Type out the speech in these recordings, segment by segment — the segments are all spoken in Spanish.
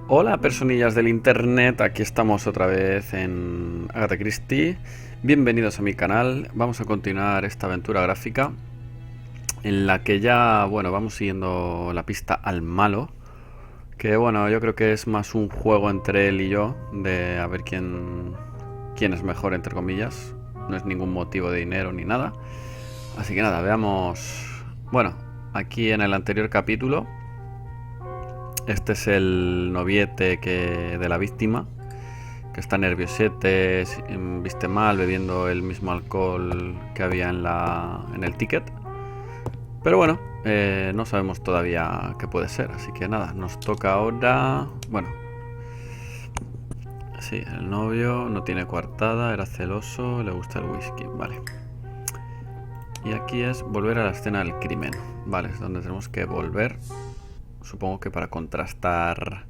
Hola personillas del internet, aquí estamos otra vez en Agatha Christie. Bienvenidos a mi canal. Vamos a continuar esta aventura gráfica en la que ya, bueno, vamos siguiendo la pista al malo. Que bueno, yo creo que es más un juego entre él y yo de a ver quién es mejor, entre comillas. No es ningún motivo de dinero ni nada. Así que nada, veamos. Bueno, aquí en el anterior capítulo, este es el noviete de la víctima, que está nerviosete, viste mal, bebiendo el mismo alcohol que había en el ticket. Pero bueno, no sabemos todavía qué puede ser, así que nada, nos toca ahora... Bueno, sí, el novio no tiene coartada, era celoso, le gusta el whisky, vale. Y aquí es volver a la escena del crimen, vale, es donde tenemos que volver. Supongo que para contrastar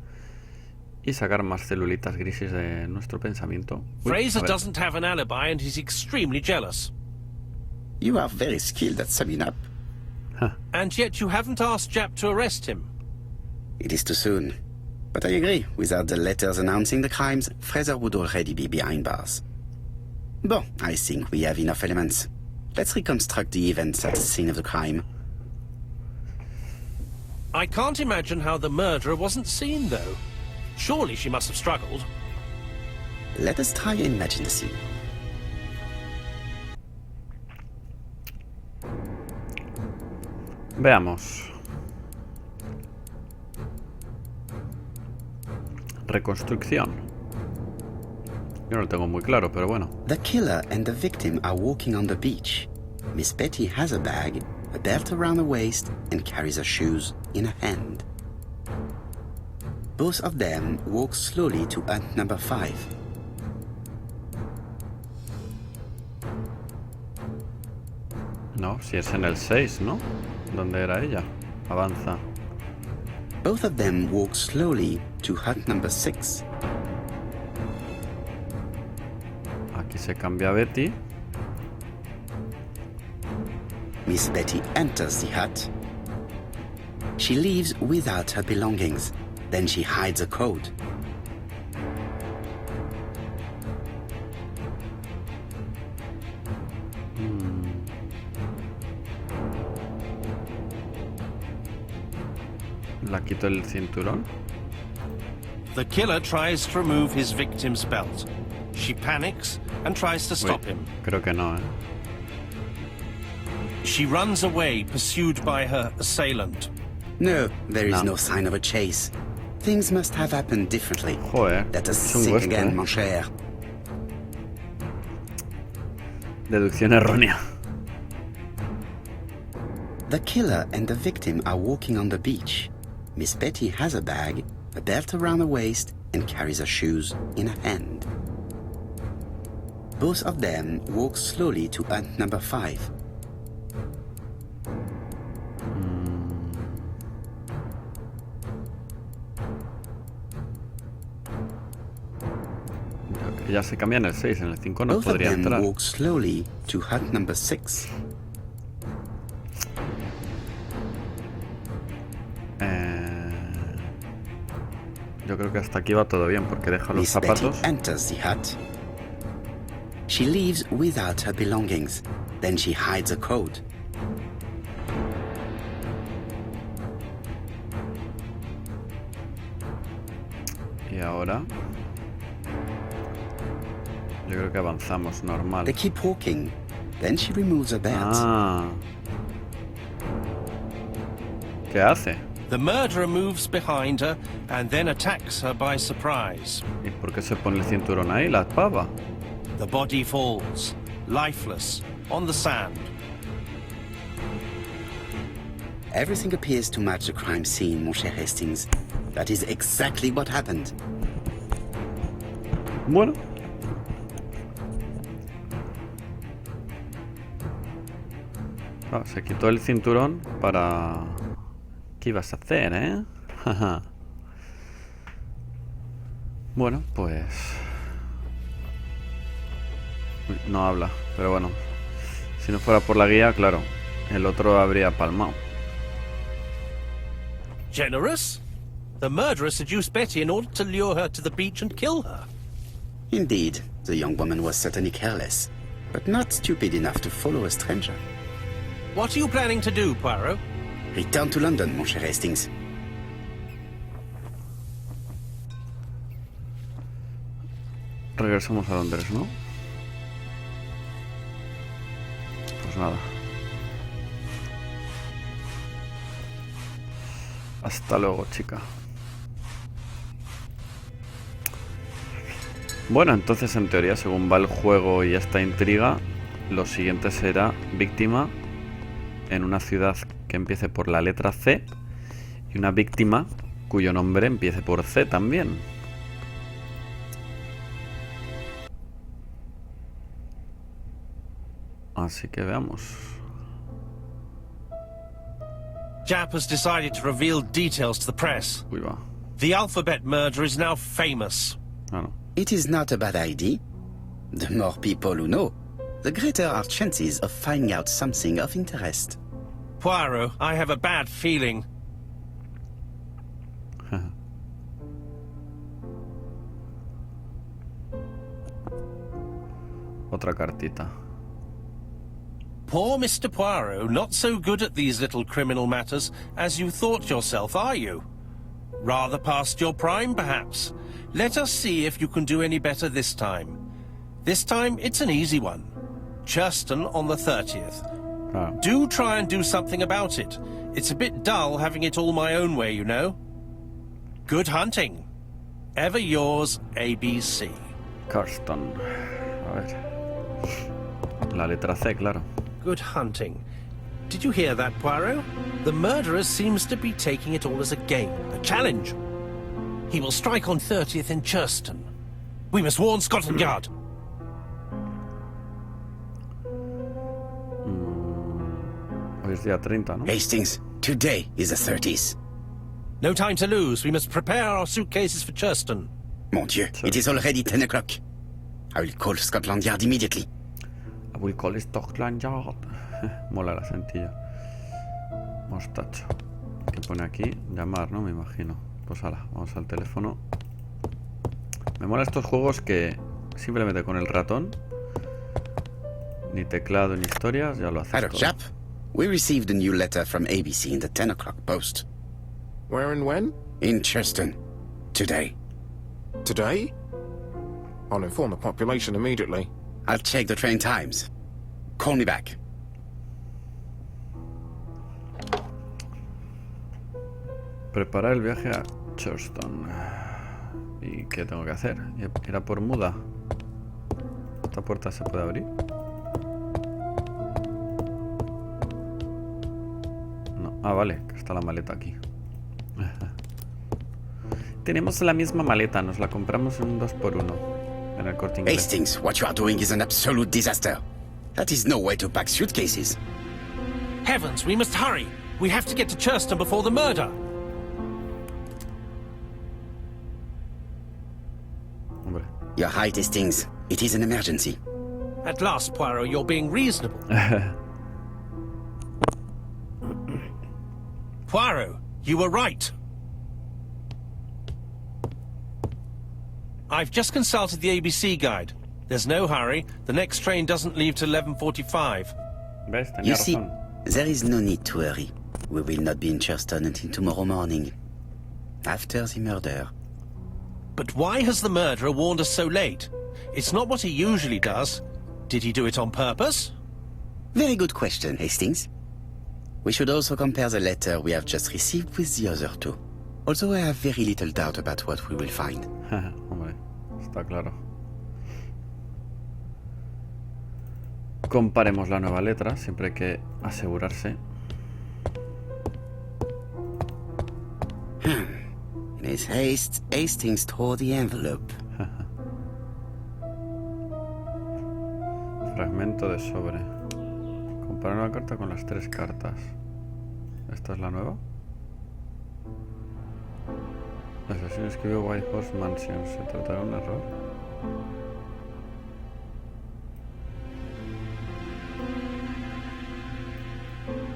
y sacar más celulitas grises de nuestro pensamiento. Fraser doesn't have an alibi and he's extremely jealous. You are very skilled at summing up. And yet you haven't asked Japp to arrest him. It is too soon. But I agree, without the letters announcing the crimes, Fraser would already be behind bars. Bon, I think we have enough elements. Let's reconstruct the events at the scene of the crime. I can't imagine how the murderer wasn't seen, though. Surely she must have struggled. Let us try and imagine the scene. Veamos. Reconstrucción. Yo no lo tengo muy claro, pero bueno. The killer and the victim are walking on the beach. Miss Betty has a bag, a belt around her waist, and carries her shoes in her hand. Both of them walk slowly to hut number 5. No, si es en el 6, ¿no? ¿Dónde era ella? Avanza. Both of them walk slowly to hut number 6. Aquí se cambia Betty. Miss Betty enters the hut. She leaves without her belongings. Then she hides a coat. La quito el cinturón. The killer tries to remove his victim's belt. She panics and tries to stop him. Creo que no, ¿eh? She runs away, pursued by her assailant. No, there is no sign of a chase. Things must have happened differently. Joder, Let us es un think western, again, ¿eh? mon cher. Deducción errónea. The killer and the victim are walking on the beach. Miss Betty has a bag, a belt around her waist, and carries her shoes in her hand. Both of them walk slowly to hut number 5. Ya se cambia en el 6, en el 5 no Both of podría them entrar. walk slowly to hut number 6. Yo creo que hasta aquí va todo bien porque deja los Miss Betty zapatos. enters the hut. She leaves without her belongings. Then she hides a coat. Y ahora yo creo que avanzamos normal. They keep walking. Then she removes her belt. Ah. ¿Qué hace? The murderer moves behind her and then attacks her by surprise. ¿Y por qué se pone el cinturón ahí, la pava? The body falls, lifeless, on the sand. Everything appears to match the crime scene, mon cher Hastings. That is exactly what happened. Bueno. Ah, se quitó el cinturón para... ¿Qué ibas a hacer, eh? Bueno, pues... Uy, no habla, pero bueno. Si no fuera por la guía, claro, el otro habría palmado. Generous? The murderer seduced Betty in order to lure her to the beach and kill her. Indeed, the young woman was certainly careless, but not stupid enough to follow a stranger. What are you planning to do, Poirot? Return to London, mon cher Hastings. Regresamos a Londres, ¿no? Pues nada. Hasta luego, chica. Bueno, entonces en teoría, según va el juego y esta intriga, lo siguiente será víctima en una ciudad que empiece por la letra C y una víctima cuyo nombre empiece por C también. Así que veamos. Japp has decided to reveal details to the press. Uy, va. The alphabet murder is now famous. Ah, no. It is not a bad idea. The more people who know, the greater our chances of finding out something of interest. Poirot, I have a bad feeling. Otra cartita. Poor Mr. Poirot, not so good at these little criminal matters as you thought yourself, are you? Rather past your prime, perhaps. Let us see if you can do any better this time. This time, it's an easy one. Churston on the 30th. Claro. Do try and do something about it. It's a bit dull having it all my own way, you know. Good hunting. Ever yours, ABC. Carston. A ver. La letra C, claro. Good hunting. Did you hear that, Poirot? The murderer seems to be taking it all as a game, a challenge. He will strike on 30th in Churston. We must warn Scotland Yard. Hoy es día 30, ¿no? Hastings, today is the 30th. No time to lose. We must prepare our suitcases for Churston. Mon Dieu, it is already 10 o'clock. I will call Scotland Yard immediately. I will call Scotland Yard. Mola el acentillo. Mostacho. ¿Qué pone aquí? Llamar, ¿no? Me imagino. Pues ala, vamos al teléfono. Me mola estos juegos que simplemente con el ratón, ni teclado ni historias, ya lo haces Hello, todo. chap. We received a new letter from ABC in the 10 o'clock post. Where and when? In Churston. Today. Today? I'll inform the population immediately. I'll check the train times. Call me back. Preparar el viaje a Churston. ¿Y qué tengo que hacer? ¿Ir a por muda? ¿Esta puerta se puede abrir? No. Ah, vale, que está la maleta aquí. Tenemos la misma maleta, nos la compramos en un 2x1 en el Corte Inglés. Hastings, what you are doing is an absolute disaster. That is no way to pack suitcases. Heavens, we must hurry. We have to get to Churston before the murder. Hombre. You're right, Hastings. It is an emergency. At last, Poirot, you're being reasonable. Poirot, you were right. I've just consulted the ABC guide. There's no hurry. The next train doesn't leave till 11:45. ¿Ves? Tenía You see, razón. there is no need to hurry. We will not be in Churston until tomorrow morning. After the murder. But why has the murderer warned us so late? It's not what he usually does. Did he do it on purpose? Very good question, Hastings. We should also compare the letter we have just received with the other two. Although I have very little doubt about what we will find. Hombre, está claro. Comparemos la nueva letra, siempre hay que asegurarse. In his haste, Hastings tore the envelope. Fragmento de sobre. Comparar una carta con las 3 cartas. ¿Esta es la nueva? La asesino escribió White Horse Mansion. ¿Se tratará de un error?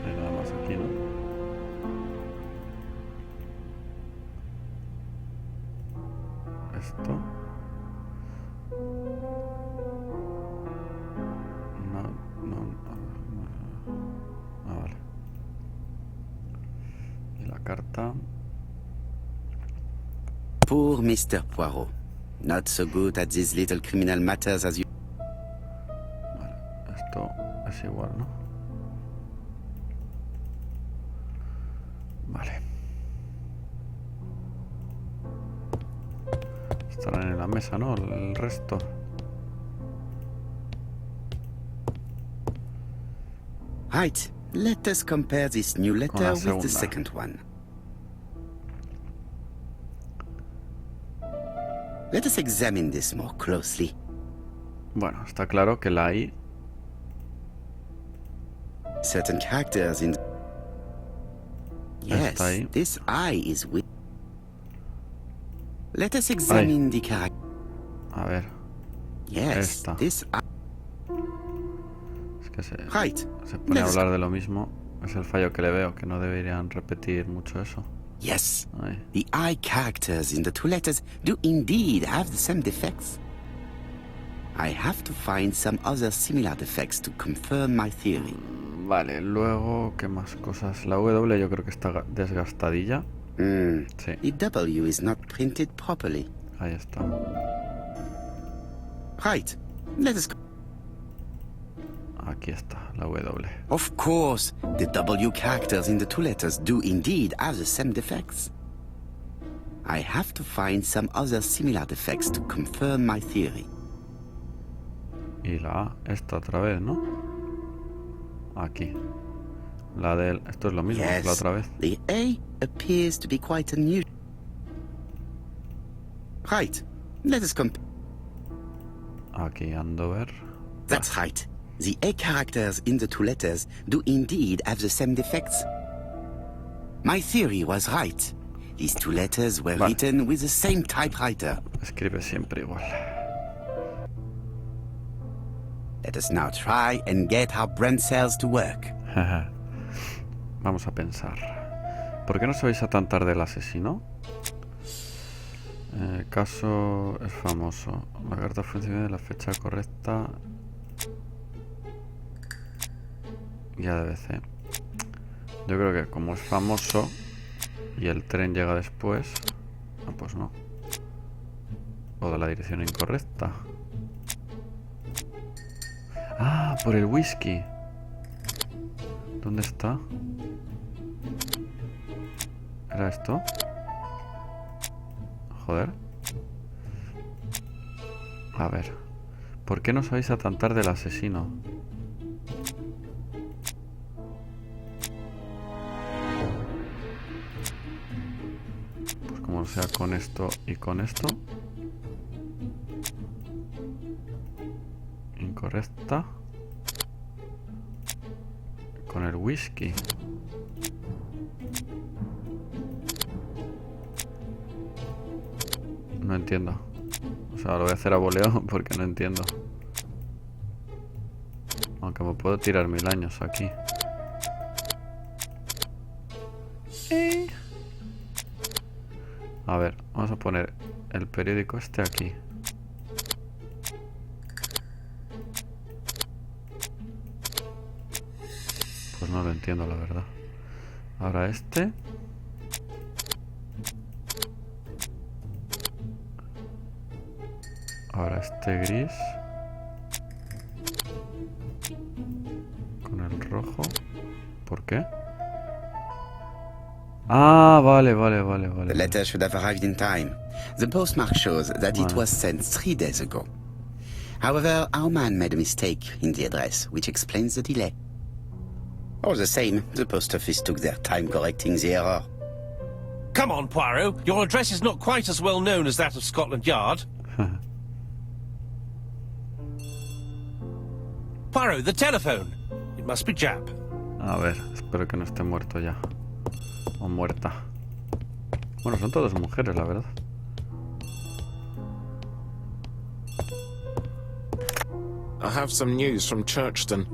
No hay nada más aquí, ¿no? esto. Ah, vale. Y la carta. Poor Mr. Poirot. Not so good at these little criminal matters as you... Vale, esto es igual, ¿no? Vale. Estarán en la mesa, ¿no? El resto. Right. Let us compare this new letter la with the segunda. second one. Let us examine this more closely. Bueno, está claro que la I. Certain characters in... Yes, Está ahí. this I is weak. Let us examine the character. A ver, Yes, Esta. this I... es que se Right. pone a Let's- hablar de lo mismo. Es el fallo que le veo, que no deberían repetir mucho eso. Yes, Ahí. the I characters in the two letters do indeed have the same defects. I have to find some other similar defects to confirm my theory. Vale, luego, ¿qué más cosas? La W yo creo que está desgastadilla. Sí, The W is not printed properly. ahí está. Right. Let us... Aquí está, la W. Of course, the W characters in the two letters do indeed have the same defects. I have to find some other similar defects to confirm my theory. Y la A, esta otra vez, ¿no? Aquí. La del... Esto es lo mismo que la otra vez. The A appears to be quite unusual. Right. Let us compare. Aquí, Andover. That's right. The A characters in the two letters do indeed have the same defects. My theory was right. These two letters were Vale. written with the same typewriter. Escribe siempre igual. Let us now try and get our brain cells to work. Vamos a pensar. ¿Por qué no sabéis a tan tarde el asesino? El caso es famoso. La carta fue encima de la fecha correcta. Ya debe ser. Yo creo que como es famoso y el tren llega después, pues no. O de la dirección incorrecta. Ah, por el whisky. ¿Dónde está? ¿Era esto? Joder. A ver. ¿Por qué no sabéis a tan tarde el asesino? Pues como sea con esto y con esto. Incorrecta. Con el whisky. No entiendo. O sea, lo voy a hacer a voleo porque no entiendo. Aunque me puedo tirar 1000 años aquí. A ver, vamos a poner el periódico este aquí. Pues no lo entiendo, la verdad. Ahora este. Ahora este gris. Con el rojo. ¿Por qué? Ah, vale. The letter should have arrived in time. The postmark shows that it was sent 3 days ago. However, our man made a mistake in the address, which explains the delay. All the same, the post office took their time correcting the error. Come on, Poirot. Your address is not quite as well known as that of Scotland Yard. Poirot, the telephone. It must be Jap. A ver, espero que no esté muerto ya. O muerta. Bueno, son todas mujeres, la verdad. I have some news from Churchton.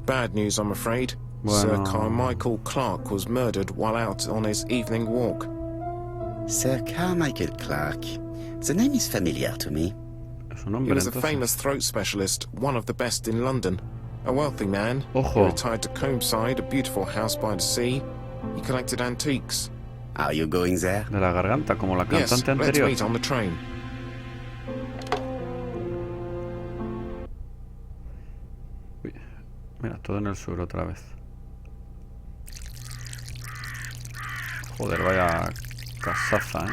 Bad news, I'm afraid. Bueno. Sir Carmichael Clark was murdered while out on his evening walk. Sir Carmichael Clark. The name is familiar to me. Es un He hombre, was a entonces. famous throat specialist, one of the best in London. A wealthy man. Ojo. He retired to Combside, a beautiful house by the sea. He collected antiques. Are you going there? De la garganta, como la Yes, cantante let's anterior. meet on the train. Uy, mira, todo en el sur otra vez. Joder, vaya casaza, ¿eh?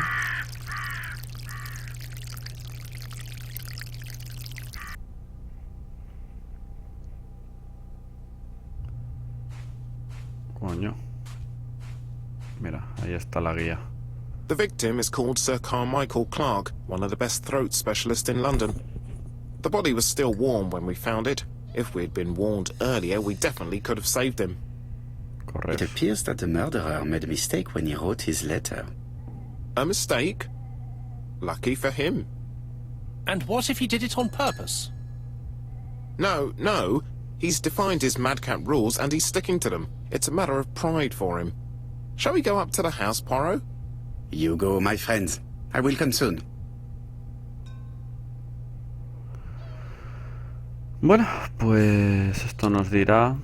Coño. Mira, ahí está la guía. The victim is called Sir Carmichael Clark, one of the best throat specialists in London. The body was still warm when we found it. If we'd been warned earlier, we definitely could have saved him. It Correr. appears that the murderer made a mistake when he wrote his letter. A mistake? Lucky for him. And what if he did it on purpose? No. He's defined his madcap rules and he's sticking to them. It's a matter of pride for him. Shall we go up to the house, Poirot? You go, my friends. I will come soon. Bueno, pues esto nos dirá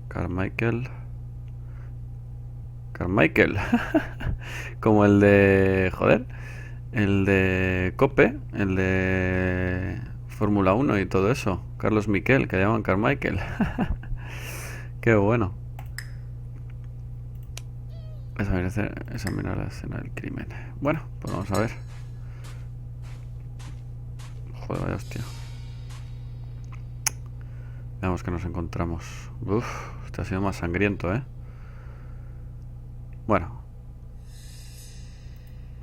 Carmichael. Como el de, joder, el de Cope, el de Fórmula 1 y todo eso. Carlos Miquel, que llaman Carmichael. Qué bueno. Examinar la escena del crimen. Bueno, pues vamos a ver. Joder, vaya hostia. Veamos que nos encontramos. Uf, este ha sido más sangriento, ¿eh? Bueno.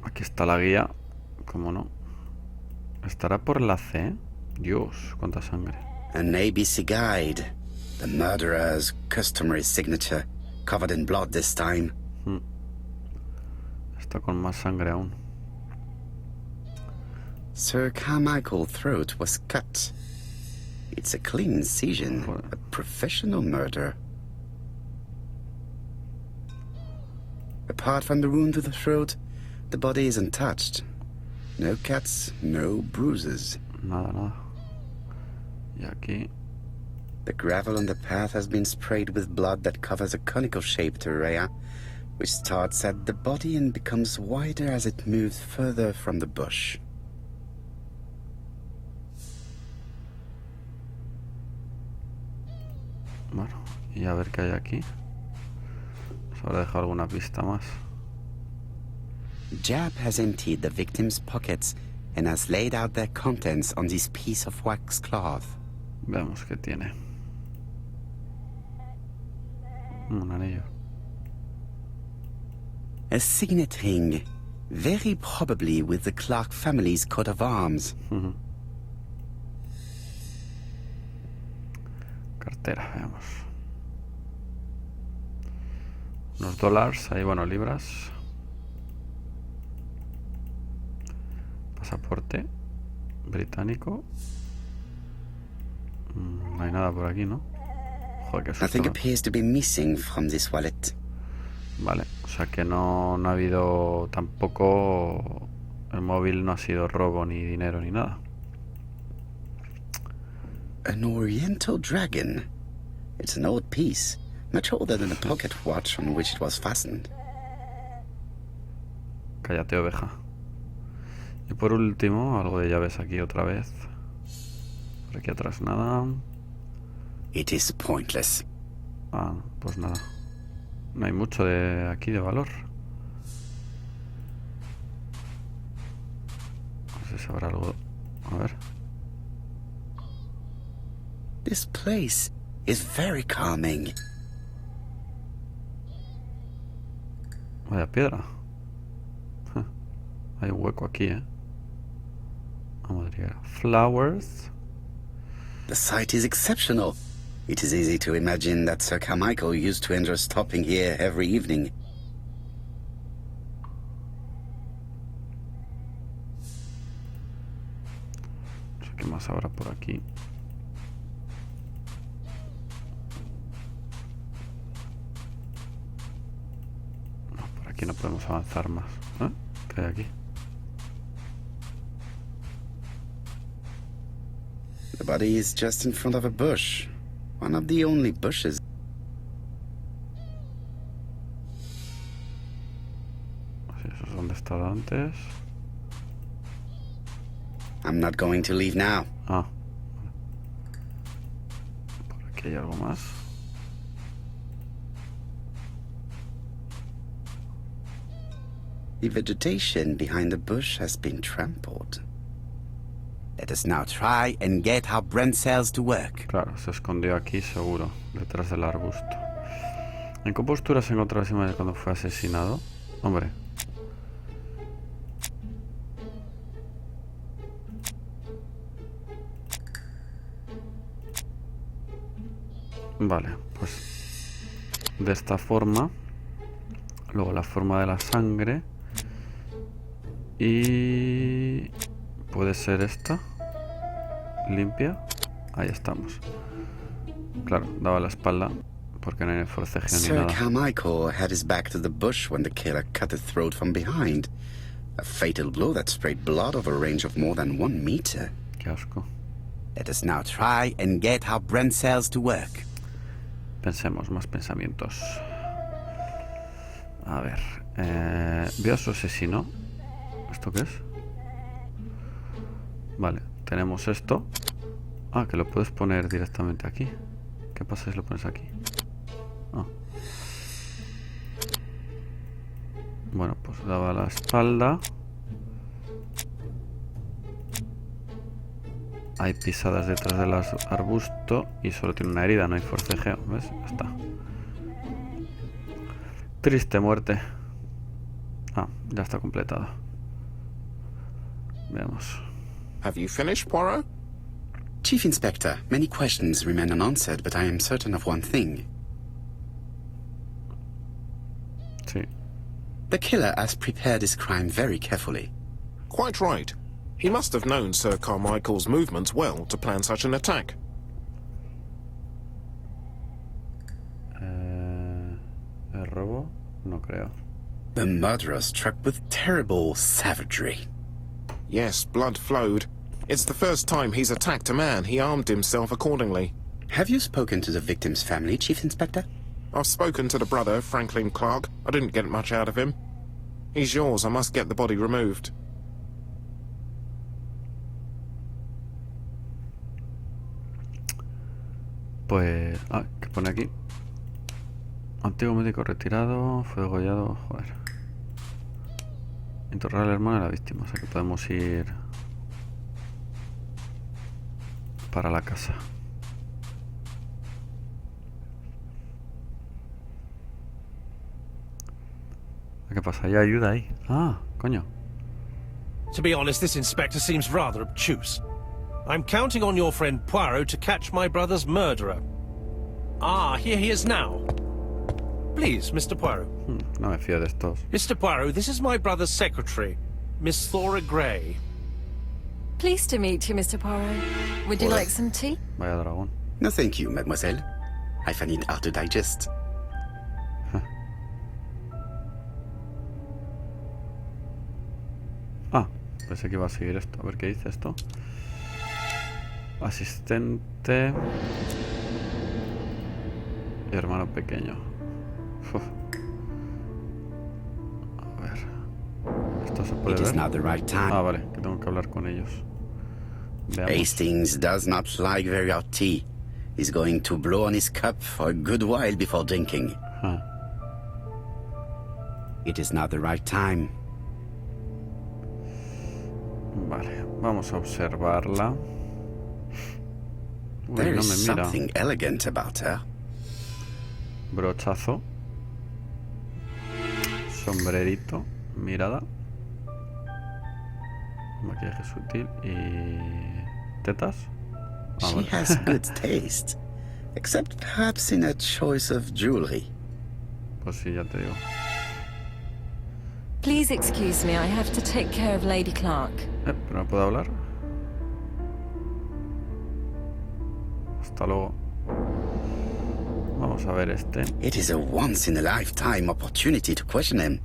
Aquí está la guía. ¿Cómo no? Estará por la C. Dios, cuánta sangre. An ABC guide. The murderer's customary signature, covered in blood this time. Está con más sangre aún. Sir Carmichael's throat was cut. It's a clean incision, a professional murder. Apart from the wound to the throat, the body is untouched. No cuts, no bruises. Nada. Y aquí. The gravel on the path has been sprayed with blood that covers a conical-shaped area, which starts at the body and becomes wider as it moves further from the bush. Bueno, y a ver qué hay aquí. Nos habrá dejado alguna pista más. Jab has emptied the victim's pockets and has laid out their contents on this piece of wax cloth. Veamos qué tiene. Un anillo. A signet ring, very probably with the Clark family's coat of arms. Cartera, veamos. Unos dólares, ahí bueno, libras. Pasaporte británico. No hay nada por aquí, ¿no? Joder, qué susto. Nothing appears to be missing from this wallet. Vale, o sea que no ha habido tampoco. El móvil no ha sido robo ni dinero ni nada. An Oriental dragon. It's an old piece, much older than the pocket watch on which it was fastened. Cállate, oveja. Y por último, algo de llaves aquí otra vez. Por aquí atrás nada. It is pointless. Ah, pues nada. No hay mucho de aquí de valor. No sé si habrá algo. A ver. This place is very calming. Vaya piedra. Hay un hueco aquí, Madriguera. Flowers. The site is exceptional. It is easy to imagine that Sir Carmichael used to enjoy stopping here every evening. No sé qué más habrá por aquí. No, por aquí no podemos avanzar más. ¿Qué hay aquí? The body is just in front of a bush. One of the only bushes. Sí, eso es donde he estado antes. I'm not going to leave now. Ah. Por aquí hay algo más. The vegetation behind the bush has been trampled. Let us now try and get our brain cells to work. Claro, se escondió aquí seguro, detrás del arbusto. ¿En qué postura se encontraba ese hombre cuando fue asesinado? Hombre. Vale, pues de esta forma. Luego la forma de la sangre. Y puede ser esta. Limpia. Ahí estamos. Claro, daba la espalda porque no hay forcejeo ni Sir nada. Carmichael had his back to the bush when the killer cut his throat from behind. A fatal blow that sprayed blood over a range of more than 1 meter. Qué asco. Let us now try and get our brain cells to work. Pensemos, más pensamientos. A ver. Veo a su asesino. ¿Esto qué es? Vale, tenemos esto. Ah, que lo puedes poner directamente aquí. ¿Qué pasa si lo pones aquí? Ah. Bueno, pues daba la espalda. Hay pisadas detrás del arbusto y solo tiene una herida, no hay forcejeo. ¿Ves? Ya está. Triste muerte. Ah, ya está completado. Veamos. Have you finished, Poirot? Chief Inspector, many questions remain unanswered, but I am certain of one thing. Sí. The killer has prepared his crime very carefully. Quite right. He must have known Sir Carmichael's movements well to plan such an attack. ¿El robo? No creo. The murderer struck with terrible savagery. Yes, blood flowed. It's the first time he's attacked a man. He armed himself accordingly. Have you spoken to the victim's family, Chief Inspector? I've spoken to the brother, Franklin Clark. I didn't get much out of him. He's yours. I must get the body removed. Pues... Ah, ¿qué pone aquí? Antiguo médico retirado, fue degollado... Joder. Interrogar al hermano de la víctima, o sea que podemos ir... para la casa. ¿Qué pasa? ¿Hay ayuda ahí? Ah, coño. To be honest, this inspector seems rather obtuse. I'm counting on your friend Poirot to catch my brother's murderer. Ah, here he is now. Please, Mr. Poirot. No me fío de estos. Mr. Poirot, this is my brother's secretary, Miss Thora Gray. Pleased to meet you, Mr. Poirot. Would you Hola. like some tea? Vaya dragón. No, thank you, mademoiselle. I find it hard to digest. Ah, pensé que iba a seguir esto. A ver qué dice esto. Asistente y hermano pequeño. Uf. A ver. ¿Esto se puede It is ver? not the right time. Ah, vale, que tengo que hablar con ellos. Veamos. Hastings does not like very hot tea. He's going to blow on his cup for a good while before drinking. Ah, It is not the right time. vale, vamos a observarla. Uy, There no is me mira. something elegant about her. Brochazo. Sombrerito. Mirada. Maquillaje sutil y... ¿Tetas? Ah, She vale. has good taste. Except perhaps in her choice of jewelry. Pues sí, ya te digo. Please excuse me, I have to take care of Lady Clark. Pero no puedo hablar. Hasta luego. Vamos a ver este. It is a once-in-a-lifetime opportunity to question him.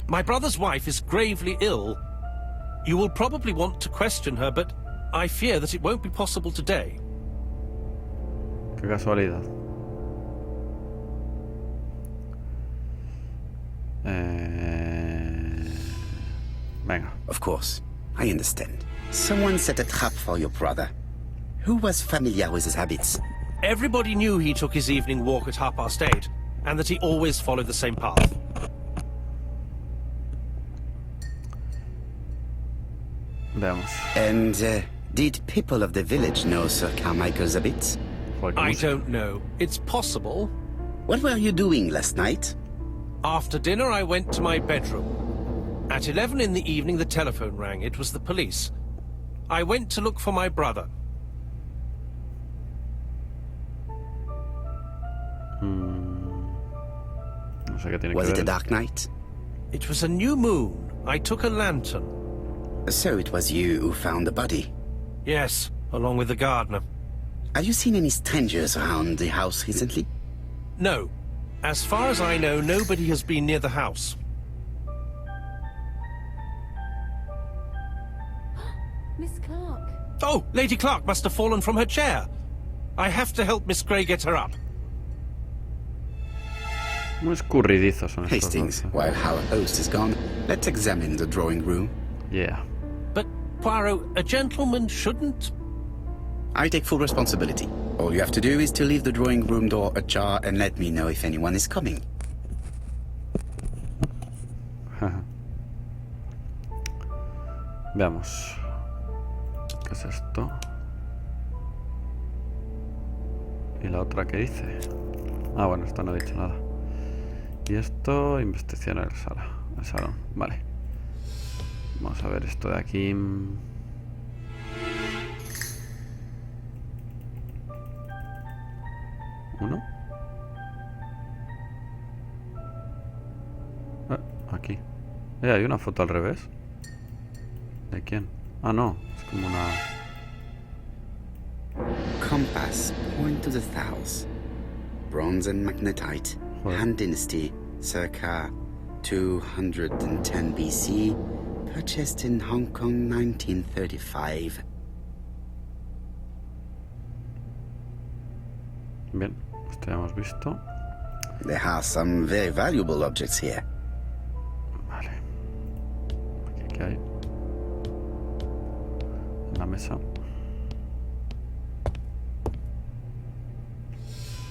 My brother's wife is gravely ill. You will probably want to question her, but I fear that it won't be possible today. Qué casualidad. Venga. Of course, I understand. Someone set a trap for your brother. Who was familiar with his habits? Everybody knew he took his evening walk at 8:30, and that he always followed the same path. Veamos. And did people of the village know Sir Carmichael's habits? Joder, qué I música. don't know. It's possible. What were you doing last night? After dinner, I went to my bedroom. At 11 in the evening, the telephone rang. It was the police. I went to look for my brother. No sé qué tiene Was que it a ver. dark night? It was a new moon. I took a lantern. So it was you who found the body. Yes, along with the gardener. Have you seen any strangers around the house recently? No. As far as I know, nobody has been near the house. Miss Clark. Oh, Lady Clark must have fallen from her chair. I have to help Miss Grey get her up. Muy escurridizos son estos Hastings, dos. while our host is gone, let's examine the drawing room. Yeah. But, Poirot, a gentleman shouldn't... I take full responsibility. All you have to do is to leave the drawing room door ajar and let me know if anyone is coming. Veamos. ¿Qué es esto? ¿Y la otra qué dice? Ah, bueno, esta no ha dicho nada. Y esto, investigación en el salón. Vale. Vamos a ver esto de aquí. ¿Uno? Aquí. Hay una foto al revés. ¿De quién? Ah, no. Es como una... Compass, point to the south. Bronze and magnetite. Joder. Han Dynasty, circa 210 BC. Purchased in Hong Kong 1935. Bien, esto ya hemos visto. There are some very valuable objects here. Vale. Aquí, ¿qué hay? En la mesa.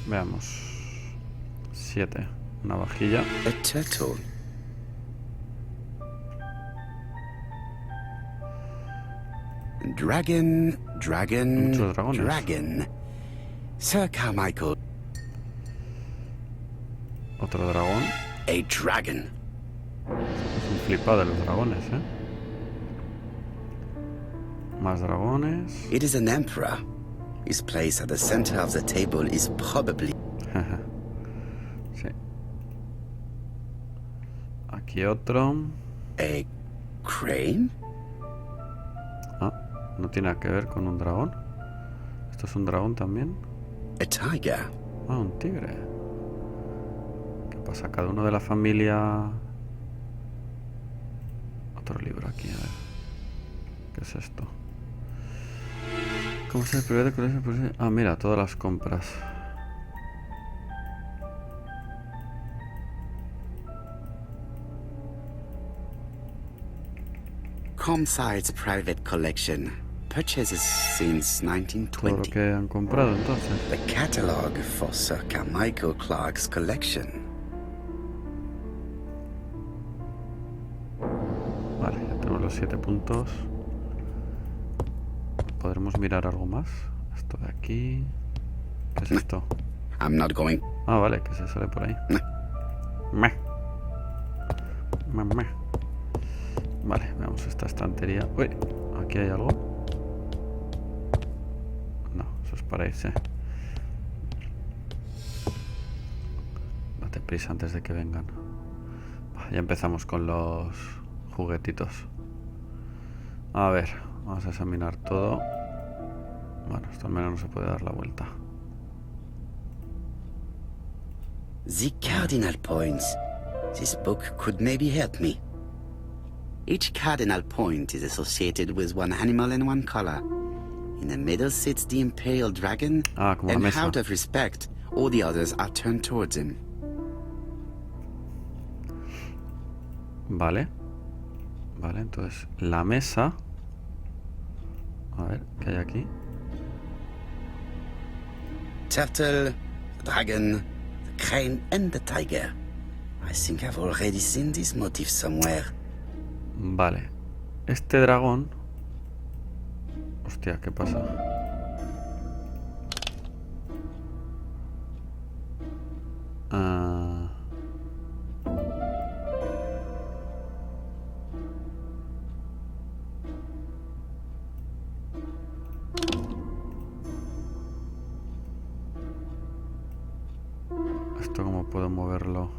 Veamos. 7. Una vajilla. A turtle. Dragon. Muchos dragones. Dragon. Sir Carmichael, Otro dragón. a dragon. Es un flipado de los dragones, ¿eh? Más dragones. It is an emperor. His place at the center of the table is probably... Sí. Aquí otro. a crane? Ah, no tiene nada que ver con un dragón. ¿Esto es un dragón también? A tiger? Ah, un tigre. ¿Qué pasa? Cada uno de la familia... Otro libro aquí, a ver. ¿Qué es esto? ¿Cómo se prevé? Ah, mira, todas las compras. Comside's private collection. Purchases since Todo lo 1920. que han comprado, entonces. The catalog for Sir Carmichael Clark's collection. Vale, ya tenemos los 7 puntos. ¿Podremos mirar algo más? Esto de aquí... ¿Qué es esto? I'm not going... Ah, vale, que se sale por ahí. Meh. Meh. Vale, veamos esta estantería. Uy, aquí hay algo. No, eso es para irse. Date prisa antes de que vengan. Ya empezamos con los juguetitos. A ver, vamos a examinar todo. Bueno, esto al menos no se puede dar la vuelta. The cardinal points. This book could maybe help me. Each cardinal point is associated with one animal and one color. In the middle sits the imperial dragon, Ah, como la and mesa. out of respect, all the others are turned towards him. Vale. Vale, entonces la mesa. A ver, ¿qué hay aquí? Turtle, the dragon, the crane, and the tiger. I think I've already seen this motif somewhere. Vale. Este dragón... Hostia, ¿qué pasa? Ah... ¿Esto cómo puedo moverlo?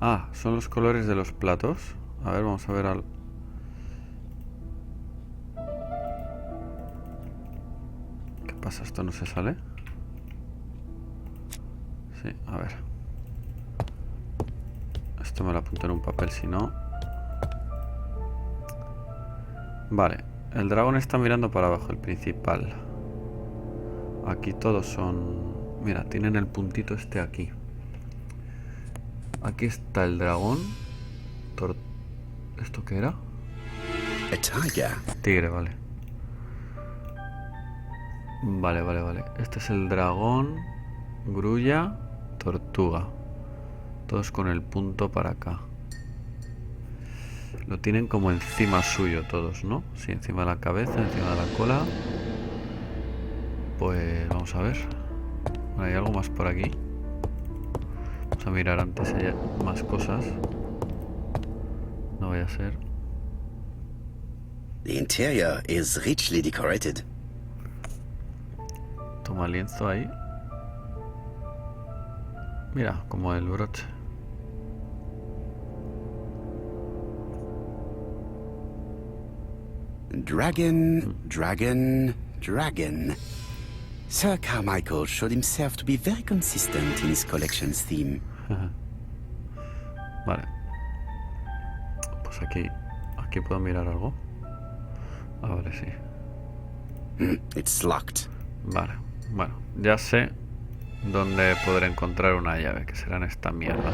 Ah, son los colores de los platos. A ver, vamos a ver al... ¿Qué pasa? ¿Esto no se sale? Sí, a ver. Esto me lo apunto en un papel, si no... Vale, el dragón está mirando para abajo, el principal. Aquí todos son... Mira, tienen el puntito este aquí. Aquí está el dragón. ¿Esto qué era? A tiger. Tigre, vale. Vale. Este es el dragón, grulla, tortuga. Todos con el punto para acá. Lo tienen como encima suyo todos, ¿no? Sí, encima de la cabeza, encima de la cola. Pues vamos a ver. Bueno, hay algo más por aquí. Vamos a mirar antes si hay más cosas. No vaya a ser. The interior is richly decorated. Toma el lienzo ahí. Mira, como el broche. Dragon, dragon, dragon. Sir Carmichael showed himself to be very consistent in his collection's theme. Vale. Pues aquí puedo mirar algo. Ah, vale, sí. It's locked. Vale, bueno, ya sé dónde podré encontrar una llave, que será en esta mierda.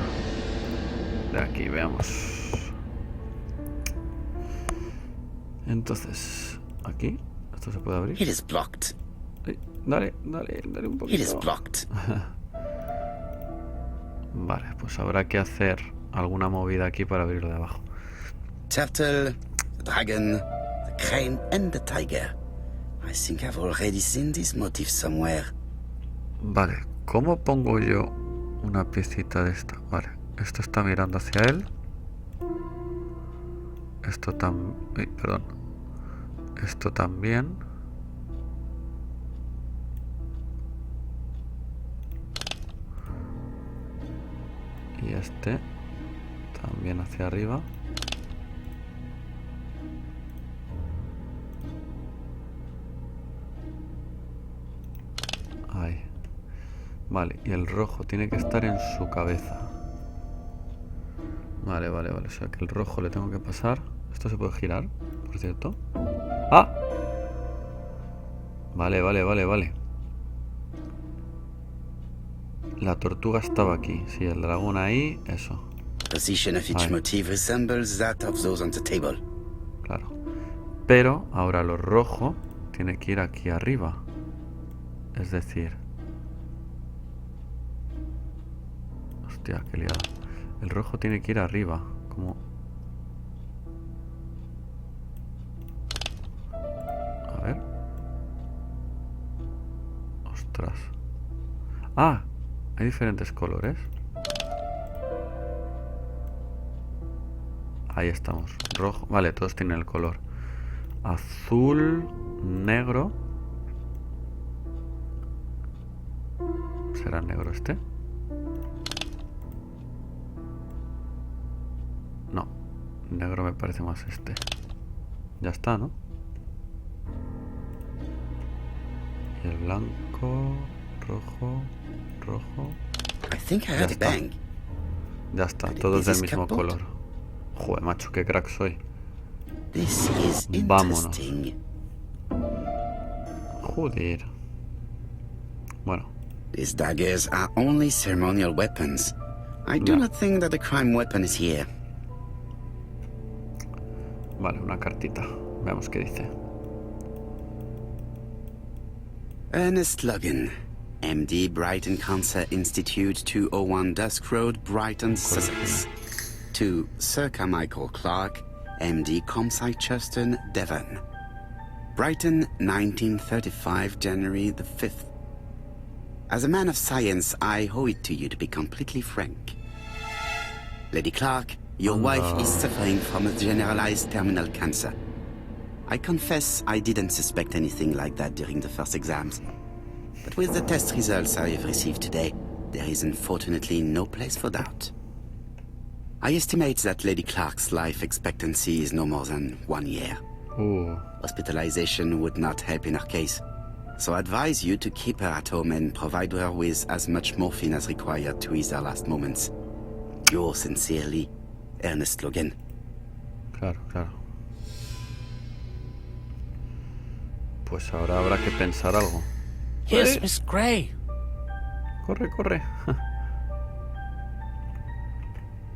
De aquí, veamos. Entonces, aquí, ¿esto se puede abrir? It is blocked. Ay, dale un It is poquito. blocked. Vale, pues habrá que hacer alguna movida aquí para abrirlo de abajo. Turtle, the dragon, the crane, and the tiger. I think I've already seen this motif somewhere. Vale, ¿cómo pongo yo una piecita de esta? Vale, esto está mirando hacia él. Esto también... perdón. Esto también. Y este también hacia arriba. Ahí. Vale, y el rojo tiene que estar en su cabeza. Vale. O sea que el rojo le tengo que pasar. Esto se puede girar, por cierto. ¡Ah! Vale. La tortuga estaba aquí. Sí, el dragón ahí, eso. Position of each Aye. motif resembles that of those on the table. Claro. Pero ahora lo rojo tiene que ir aquí arriba. Es decir... Hostia, qué liada. El rojo tiene que ir arriba. Como... A ver. Ostras. Ah, hay diferentes colores. Ahí estamos. Rojo. Vale, todos tienen el color. Azul, negro. ¿Será negro este? No. Negro me parece más este. Ya está, ¿no? El blanco, rojo, rojo. I think I heard a está. bang. Ya está, But todos is del this mismo kaput? color. Joder, macho, qué crack soy. This is Vámonos. interesting. Joder. Bueno, These daggers are only ceremonial weapons. I do Yeah. not think that the crime weapon is here. vale, una cartita. Veamos qué dice. Ernest Logan, MD, Brighton Cancer Institute, 201 Dusk Road, Brighton, Sussex. To Sir Carmichael Clark, MD, Comsite Churstone, Devon. Brighton, 1935, January the 5th. As a man of science, I owe it to you to be completely frank. Lady Clark, your wife is suffering from a generalized terminal cancer. I confess I didn't suspect anything like that during the first exams. But with the test results I have received today, there is unfortunately no place for doubt. I estimate that Lady Clark's life expectancy is no more than 1 year. Hospitalization would not help in her case, so I advise you to keep her at home and provide her with as much morphine as required to ease her last moments. Yours sincerely, Ernest Logan. Claro, claro. Pues ahora habrá que pensar algo. Here's Miss Gray. Corre, corre.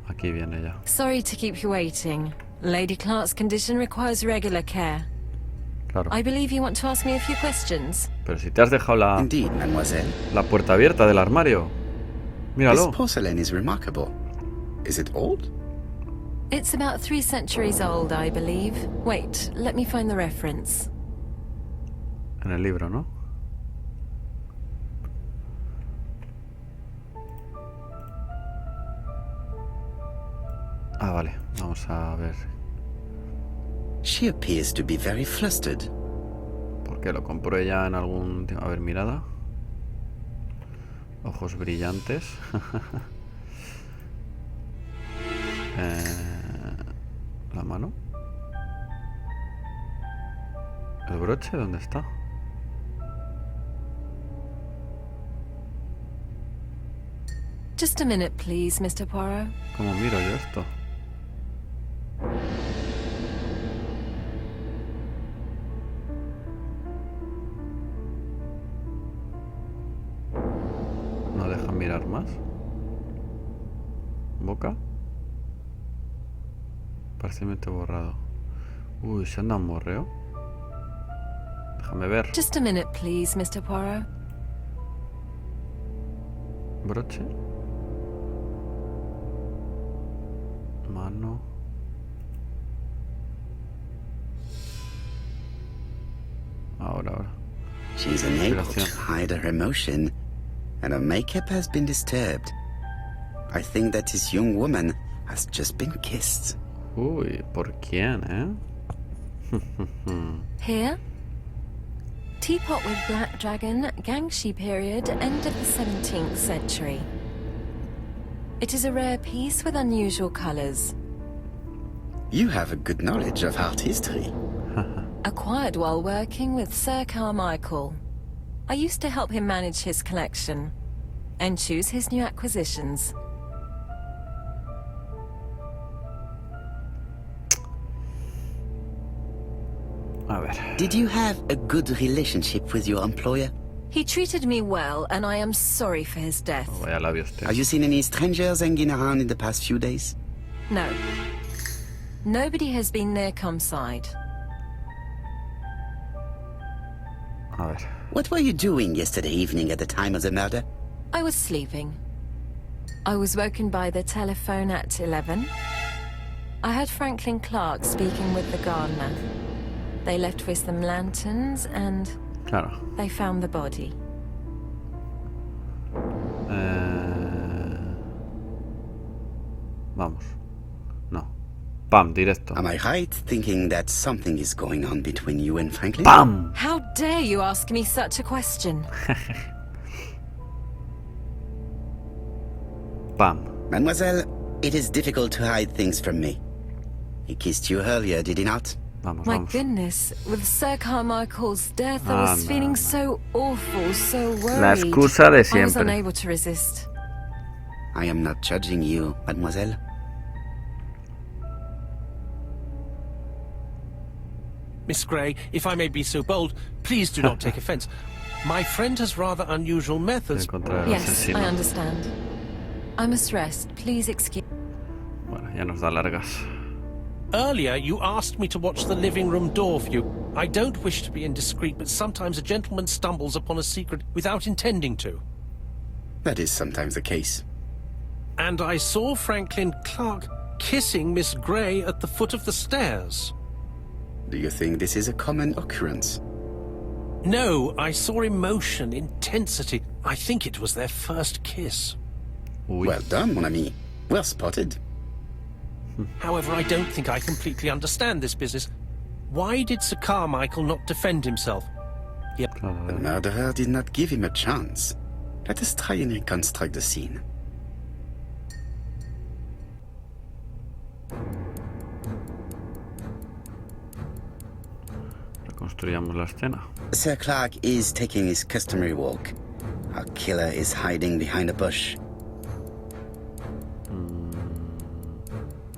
Aquí viene ya. Sorry to keep you waiting. Lady Clark's condition requires regular care. Claro. I believe you want to ask me a few questions. Pero si te has dejado Indeed, mademoiselle. la puerta abierta del armario. This Míralo. porcelain is remarkable. Is it old? It's about 3 centuries old, I believe. Wait, let me find the reference. En el libro, ¿no? Ah, vale. Vamos a ver. She appears to be very flustered. Porque lo compró ella en algún... A ver, mirada. Ojos brillantes. La mano. ¿El broche dónde está? Just a minute, please, Mr. Poirot. ¿Cómo miro yo esto? ¿No dejan mirar más? ¿Boca? Parcialmente borrado. Uy, ¿se anda un morreo? Déjame ver. Just a minute, please, Mr. Poirot. Broche. Mano. Ahora. She's unable to Gracias. hide her emotion, and her makeup has been disturbed. I think that this young woman has just been kissed. Uy, ¿por quién, Here? Teapot with Black Dragon, Gangshi period, end of the 17th century. It is a rare piece with unusual colors. You have a good knowledge of art history. Acquired while working with Sir Carmichael. I used to help him manage his collection and choose his new acquisitions. A ver. Did you have a good relationship with your employer? He treated me well, and I am sorry for his death. Vaya labios Have you seen any strangers hanging around in the past few days? No. Nobody has been near Comside. A ver. What were you doing yesterday evening at the time of the murder? I was sleeping. I was woken by the telephone at 11. I heard Franklin Clark speaking with the gardener. They left with some lanterns and Claro. they found the body. Vamos. No. Pam, directo. Am I right thinking that something is going on between you and Franklin? ¡Pam! How dare you ask me such a question? ¡Pam! Mademoiselle, it is difficult to hide things from me. He kissed you earlier, did he not? Vamos, My vamos. goodness, with Sir Carmichael's death, I was Anda, feeling anda. so awful, so worried. La excusa de I was siempre. unable to resist. I am not judging you, mademoiselle. Miss Grey, if I may be so bold, please do not take offense. My friend has rather unusual methods. Encontrar al Yes, asesino. I understand. I must rest. Please excuse. Bueno, ya nos da largas. Earlier, you asked me to watch the living room door for you. I don't wish to be indiscreet, but sometimes a gentleman stumbles upon a secret without intending to. That is sometimes the case. And I saw Franklin Clark kissing Miss Grey at the foot of the stairs. Do you think this is a common occurrence? No, I saw emotion, intensity. I think it was their first kiss. Uy, Well done, mon ami. Well spotted. However, I don't think I completely understand this business. Why did Sir Carmichael not defend himself? claro, The murderer did not give him a chance. Let us try and reconstruct the scene. reconstruyamos la escena. Sir Clark is taking his customary walk. Our killer is hiding behind a bush.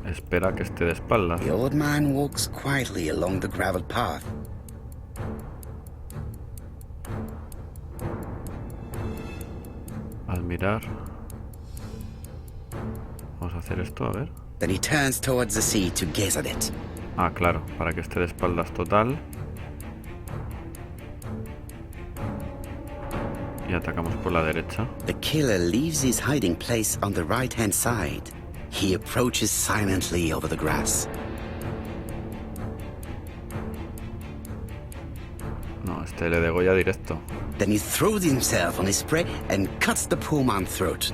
Espera que esté de espaldas. The old man walks quietly along the gravel path. Al mirar. Vamos a hacer esto, a ver. Then he turns towards the sea to gaze at it. Ah, claro, para que esté de espaldas total. Y atacamos por la derecha. The killer leaves his hiding place on the right-hand side. He approaches silently over the grass. No, este le degolla directo. Then he throws himself on his prey and cuts the poor man's throat.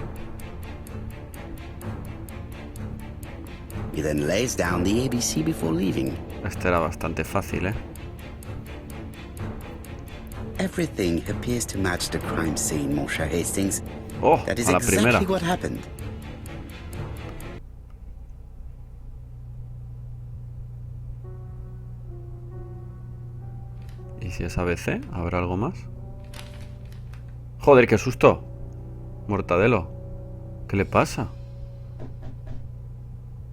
He then lays down the ABC before leaving. Este era bastante fácil, ¿eh? Everything appears to match the crime scene, Monsieur Hastings. ¡Oh! That is A la exactly primera. what happened. ¿Y si es ABC? ¿Habrá algo más? ¡Joder, qué susto! Mortadelo. ¿Qué le pasa?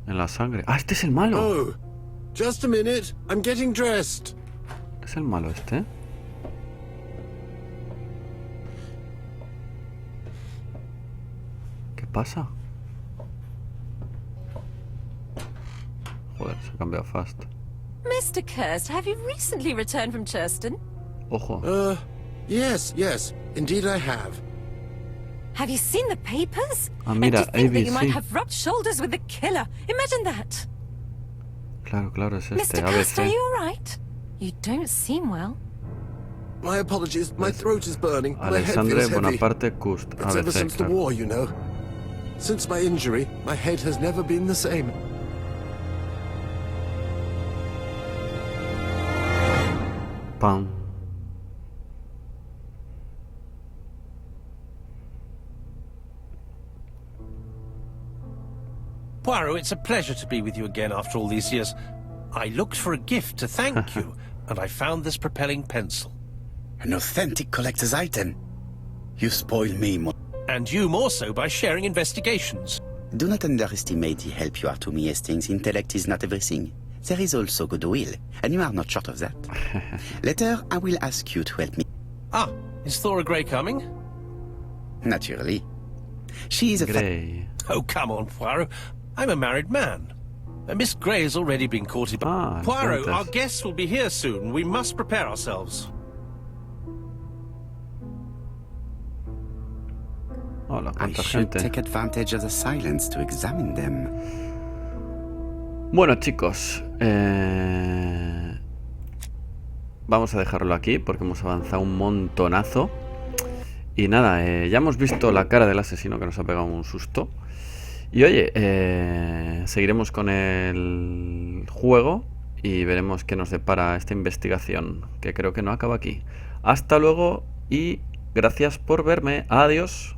En la sangre. ¡Ah, este es el malo! Oh, just a minute. I'm getting dressed. ¿Es el malo este? ¿Qué pasa? Joder, se ha cambiado fast. Mr. Kirst, have you recently returned from Churston? Ojo. Yes. Indeed I have. Have you seen the papers? Ah, And mira, to think that you ABC. might have rubbed shoulders with the killer. Imagine that. Claro, es este. Mr. Kirst, are ABC. you all right? You don't seem well. My apologies. My throat is burning. My head Alexandre feels heavy. Bonaparte Cust. It's ever ABC, since the claro. war, you know. Since my injury, my head has never been the same. Pam. Poirot, it's a pleasure to be with you again after all these years. I looked for a gift to thank you, and I found this propelling pencil. An authentic collector's item. You spoil me, And you more so by sharing investigations. Do not underestimate the help you are to me, Hastings. Intellect is not everything. There is also goodwill, and you are not short of that. Later, I will ask you to help me. Ah, is Thora Grey coming? Naturally. She is a Grey. Oh, come on, Poirot. I'm a married man. Miss Grey has already been courted by... Ah, Poirot, entonces. our guests will be here soon. We must prepare ourselves. Hola, I cuánta should gente. take advantage of the silence to examine them. Bueno, chicos, vamos a dejarlo aquí porque hemos avanzado un montonazo. Y nada, ya hemos visto la cara del asesino que nos ha pegado un susto. Y oye, seguiremos con el juego y veremos qué nos depara esta investigación, que creo que no acaba aquí. Hasta luego y gracias por verme. Adiós.